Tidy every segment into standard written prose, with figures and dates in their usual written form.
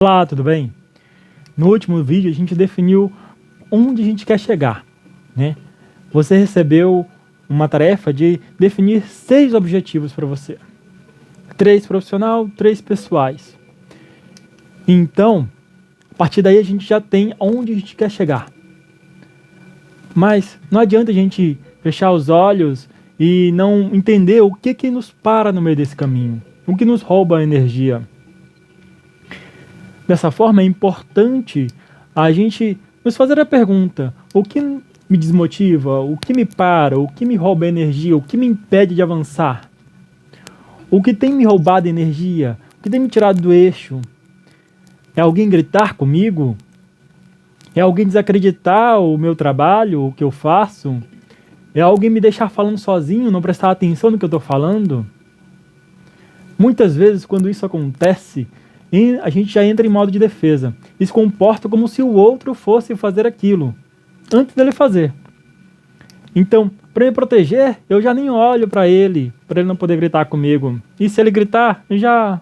Olá, tudo bem? No último vídeo a gente definiu onde a gente quer chegar, né? Você recebeu uma tarefa de definir 6 objetivos para você. 3 profissional, 3 pessoais. Então, a partir daí a gente já tem onde a gente quer chegar. Mas não adianta a gente fechar os olhos e não entender o que nos para no meio desse caminho, o que nos rouba a energia. Dessa forma, é importante a gente nos fazer a pergunta: o que me desmotiva, o que me para, o que me rouba energia, o que me impede de avançar? O que tem me roubado energia? O que tem me tirado do eixo? É alguém gritar comigo? É alguém desacreditar o meu trabalho, o que eu faço? É alguém me deixar falando sozinho, não prestar atenção no que eu estou falando? Muitas vezes, quando isso acontece, a gente já entra em modo de defesa e se comporta como se o outro fosse fazer aquilo antes dele fazer. Então, para me proteger, eu já nem olho para ele não poder gritar comigo. E se ele gritar, eu já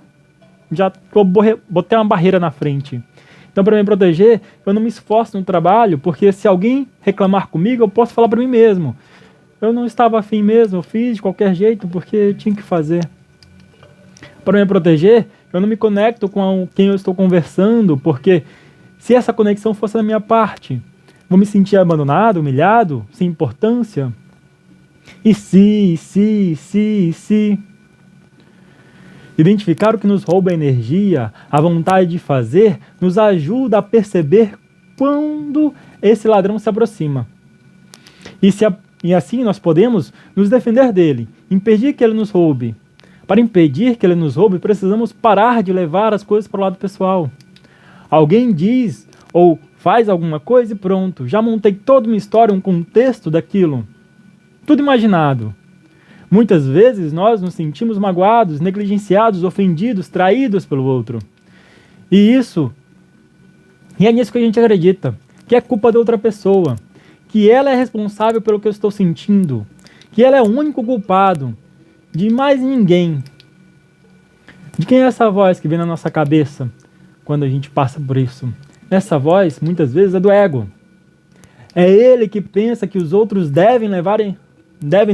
botei uma barreira na frente. Então, para me proteger, eu não me esforço no trabalho, porque se alguém reclamar comigo, eu posso falar para mim mesmo: eu não estava afim mesmo, eu fiz de qualquer jeito porque tinha que fazer. Para me proteger, eu não me conecto com quem eu estou conversando, porque se essa conexão fosse da minha parte, vou me sentir abandonado, humilhado, sem importância. E se. Identificar o que nos rouba a energia, a vontade de fazer, nos ajuda a perceber quando esse ladrão se aproxima. E assim nós podemos nos defender dele, impedir que ele nos roube. Para impedir que ele nos roube, precisamos parar de levar as coisas para o lado pessoal. Alguém diz ou faz alguma coisa e pronto, já montei toda uma história, um contexto daquilo. Tudo imaginado. Muitas vezes nós nos sentimos magoados, negligenciados, ofendidos, traídos pelo outro. E é nisso que a gente acredita, que é culpa da outra pessoa, que ela é responsável pelo que eu estou sentindo, que ela é o único culpado, de mais ninguém. De quem é essa voz que vem na nossa cabeça quando a gente passa por isso? Essa voz, muitas vezes, é do ego. É ele que pensa que os outros devem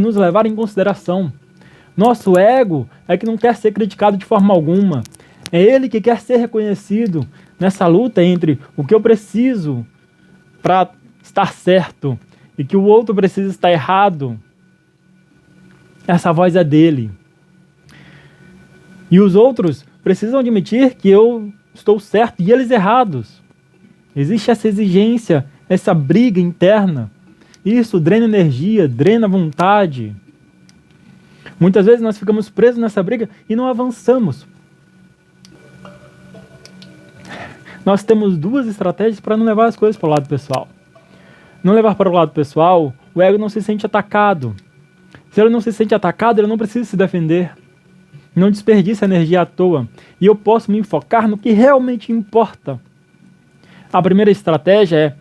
nos levar em consideração. Nosso ego é que não quer ser criticado de forma alguma. É ele que quer ser reconhecido nessa luta entre o que eu preciso para estar certo e que o outro precisa estar errado. Essa voz é dele. E os outros precisam admitir que eu estou certo e eles errados. Existe essa exigência, essa briga interna. Isso drena energia, drena vontade. Muitas vezes nós ficamos presos nessa briga e não avançamos. Nós temos 2 estratégias para não levar as coisas para o lado pessoal. Não levar para o lado pessoal, o ego não se sente atacado. Se ele não se sente atacado, ele não precisa se defender. Não desperdiça energia à toa. E eu posso me focar no que realmente importa. A primeira estratégia é: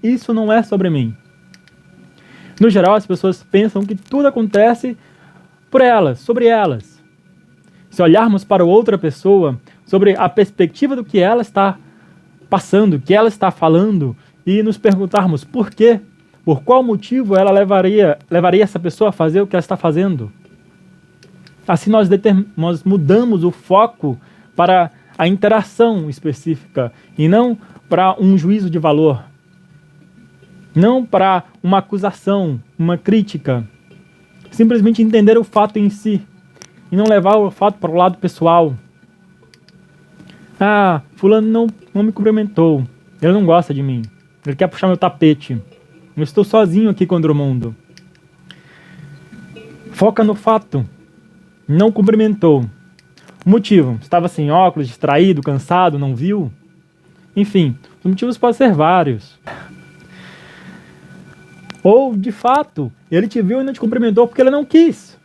isso não é sobre mim. No geral, as pessoas pensam que tudo acontece por elas, sobre elas. Se olharmos para outra pessoa, sobre a perspectiva do que ela está passando, o que ela está falando, e nos perguntarmos por quê, por qual motivo ela levaria essa pessoa a fazer o que ela está fazendo. Assim nós mudamos o foco para a interação específica e não para um juízo de valor. Não para uma acusação, uma crítica. Simplesmente entender o fato em si e não levar o fato para o lado pessoal. Ah, fulano não me cumprimentou. Ele não gosta de mim. Ele quer puxar meu tapete. Eu estou sozinho aqui contra o mundo. Foca no fato. Não cumprimentou. O motivo: estava sem óculos, distraído, cansado, não viu? Enfim, os motivos podem ser vários. Ou, de fato, ele te viu e não te cumprimentou porque ele não quis.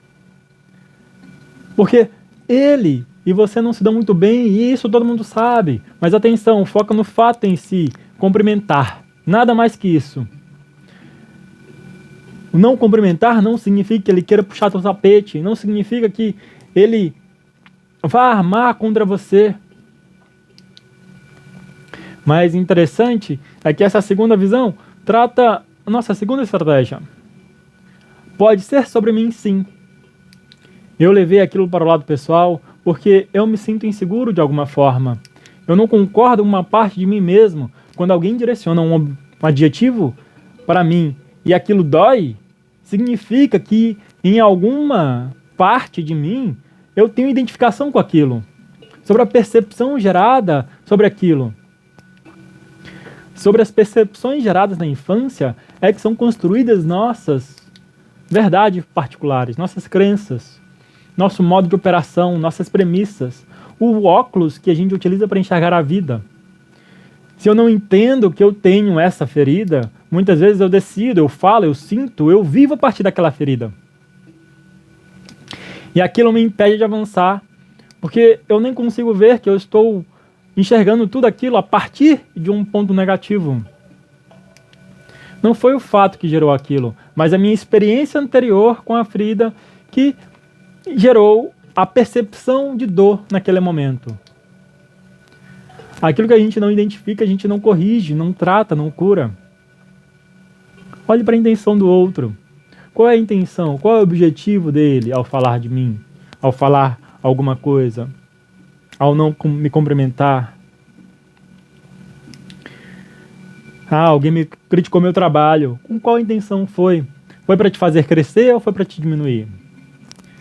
Porque ele e você não se dão muito bem, e isso todo mundo sabe. Mas atenção, foca no fato em si, cumprimentar. Nada mais que isso. O não cumprimentar não significa que ele queira puxar seu tapete, não significa que ele vá armar contra você. Mas interessante é que essa segunda visão trata a nossa segunda estratégia. Pode ser sobre mim, sim. Eu levei aquilo para o lado pessoal porque eu me sinto inseguro de alguma forma. Eu não concordo com uma parte de mim mesmo. Quando alguém direciona um adjetivo para mim e aquilo dói, significa que em alguma parte de mim eu tenho identificação com aquilo, sobre a percepção gerada sobre aquilo. Sobre as percepções geradas na infância é que são construídas nossas verdades particulares, nossas crenças, nosso modo de operação, nossas premissas, o óculos que a gente utiliza para enxergar a vida. Se eu não entendo que eu tenho essa ferida, muitas vezes eu decido, eu falo, eu sinto, eu vivo a partir daquela ferida. E aquilo me impede de avançar, porque eu nem consigo ver que eu estou enxergando tudo aquilo a partir de um ponto negativo. Não foi o fato que gerou aquilo, mas a minha experiência anterior com a ferida que gerou a percepção de dor naquele momento. Aquilo que a gente não identifica, a gente não corrige, não trata, não cura. Olhe para a intenção do outro. Qual é a intenção? Qual é o objetivo dele ao falar de mim? Ao falar alguma coisa? Ao não me cumprimentar? Alguém me criticou meu trabalho. Com qual intenção foi? Foi para te fazer crescer ou foi para te diminuir?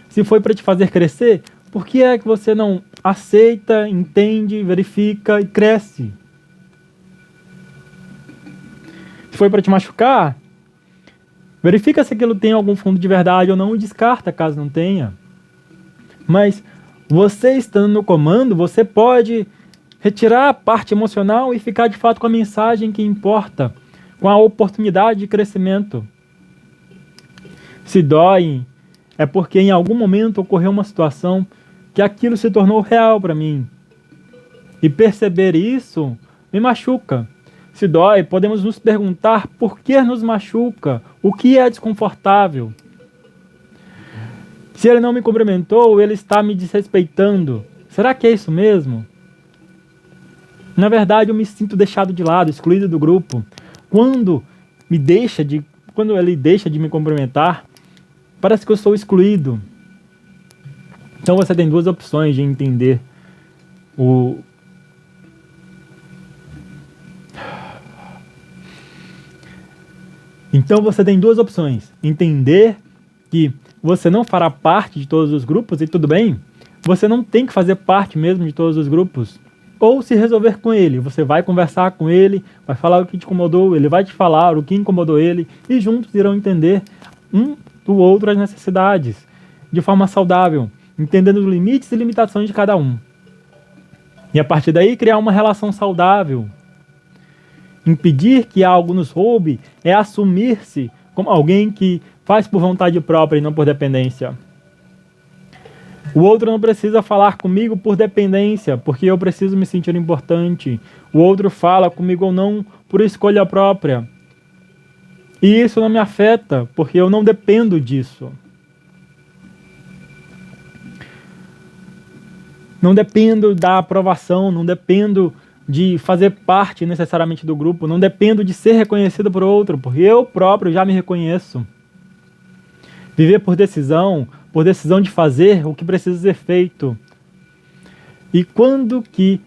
Se foi para te fazer crescer, por que é que você não aceita, entende, verifica e cresce? Se foi para te machucar, verifica se aquilo tem algum fundo de verdade ou não e descarta caso não tenha. Mas você estando no comando, você pode retirar a parte emocional e ficar de fato com a mensagem que importa, com a oportunidade de crescimento. Se dói, é porque em algum momento ocorreu uma situação que aquilo se tornou real para mim. E perceber isso me machuca. Se dói, podemos nos perguntar por que nos machuca, o que é desconfortável. Se ele não me cumprimentou, ele está me desrespeitando. Será que é isso mesmo? Na verdade, eu me sinto deixado de lado, excluído do grupo. Quando ele deixa de me cumprimentar, parece que eu sou excluído. Então você tem duas opções de entender Então você tem duas opções. Entender que você não fará parte de todos os grupos e tudo bem. Você não tem que fazer parte mesmo de todos os grupos. Ou se resolver com ele. Você vai conversar com ele, vai falar o que te incomodou, ele vai te falar o que incomodou ele e juntos irão entender um do outro as necessidades de forma saudável, entendendo os limites e limitações de cada um. E a partir daí criar uma relação saudável. Impedir que algo nos roube é assumir-se como alguém que faz por vontade própria e não por dependência. O outro não precisa falar comigo por dependência, porque eu preciso me sentir importante. O outro fala comigo ou não por escolha própria. E isso não me afeta, porque eu não dependo disso. Não dependo da aprovação, não dependo de fazer parte necessariamente do grupo, não dependo de ser reconhecido por outro, porque eu próprio já me reconheço. Viver por decisão de fazer o que precisa ser feito. E quando que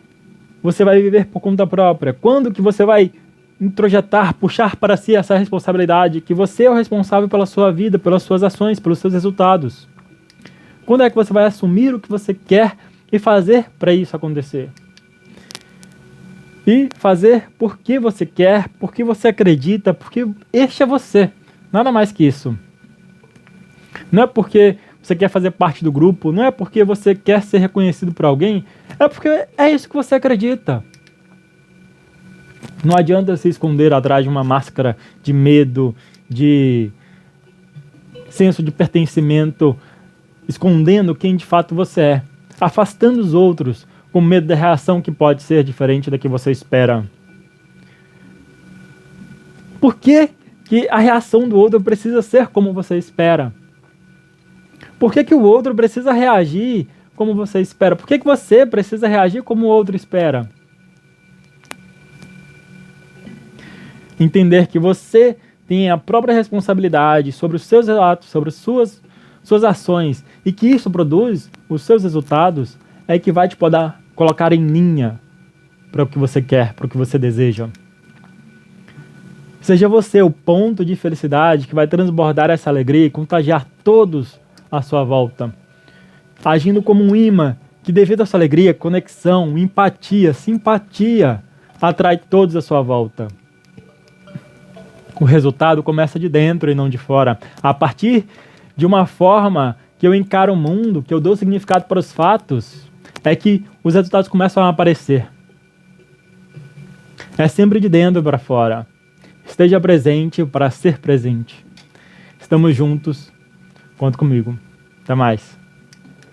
você vai viver por conta própria? Quando que você vai introjetar, puxar para si essa responsabilidade, que você é o responsável pela sua vida, pelas suas ações, pelos seus resultados? Quando é que você vai assumir o que você quer e fazer para isso acontecer? E fazer porque você quer, porque você acredita, porque este é você. Nada mais que isso. Não é porque você quer fazer parte do grupo, não é porque você quer ser reconhecido por alguém, é porque é isso que você acredita. Não adianta se esconder atrás de uma máscara de medo, de senso de pertencimento, escondendo quem de fato você é, afastando os outros, com medo da reação que pode ser diferente da que você espera. Por que que a reação do outro precisa ser como você espera? Por que que o outro precisa reagir como você espera? Por que que você precisa reagir como o outro espera? Entender que você tem a própria responsabilidade sobre os seus atos, sobre as suas ações, e que isso produz os seus resultados, é que vai te poder colocar em linha para o que você quer, para o que você deseja. Seja você o ponto de felicidade que vai transbordar essa alegria e contagiar todos à sua volta. Agindo como um imã que, devido à sua alegria, conexão, empatia, simpatia, atrai todos à sua volta. O resultado começa de dentro e não de fora. A partir de uma forma que eu encaro o mundo, que eu dou significado para os fatos, é que os resultados começam a aparecer. É sempre de dentro para fora. Esteja presente para ser presente. Estamos juntos. Conta comigo. Até mais.